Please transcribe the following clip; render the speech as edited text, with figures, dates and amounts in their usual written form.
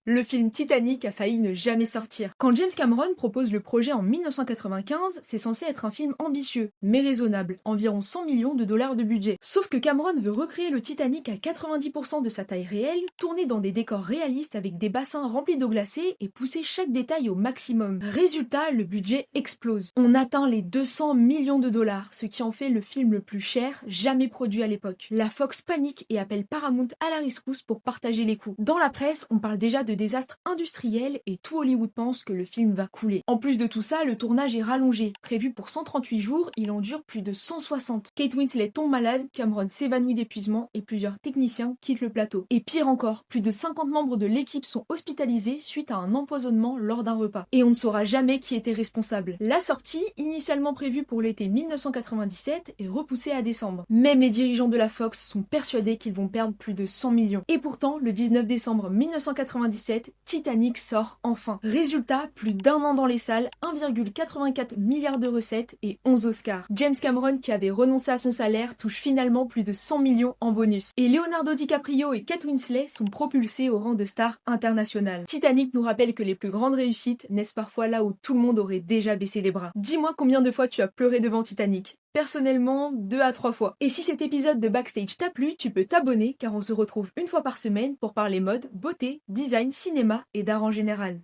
Le film Titanic a failli ne jamais sortir. Quand James Cameron propose le projet en 1995, c'est censé être un film ambitieux, mais raisonnable, environ 100 millions de dollars de budget. Sauf que Cameron veut recréer le Titanic à 90% de sa taille réelle, tourner dans des décors réalistes avec des bassins remplis d'eau glacée et pousser chaque détail au maximum. Résultat, le budget explose. On atteint les 200 millions de dollars, ce qui en fait le film le plus cher jamais produit à l'époque. La Fox panique et appelle Paramount à la rescousse pour partager les coûts. Dans la presse, on parle déjà de désastre industriel et tout Hollywood pense que le film va couler. En plus de tout ça, le tournage est rallongé. Prévu pour 138 jours, il en dure plus de 160. Kate Winslet tombe malade, Cameron s'évanouit d'épuisement et plusieurs techniciens quittent le plateau. Et pire encore, plus de 50 membres de l'équipe sont hospitalisés suite à un empoisonnement lors d'un repas. Et on ne saura jamais qui était responsable. La sortie, initialement prévue pour l'été 1997, est repoussée à décembre. Même les dirigeants de la Fox sont persuadés qu'ils vont perdre plus de 100 millions. Et pourtant, le 19 décembre 1997, Titanic sort enfin. Résultat, plus d'un an dans les salles, 1,84 milliard de recettes et 11 Oscars. James Cameron, qui avait renoncé à son salaire, touche finalement plus de 100 millions en bonus. Et Leonardo DiCaprio et Kate Winslet sont propulsés au rang de stars internationales. Titanic nous rappelle que les plus grandes réussites naissent parfois là où tout le monde aurait déjà baissé les bras. Dis-moi combien de fois tu as pleuré devant Titanic. Personnellement, 2 à 3 fois. Et si cet épisode de Backstage t'a plu, tu peux t'abonner car on se retrouve une fois par semaine pour parler mode, beauté, design, cinéma et d'art en général.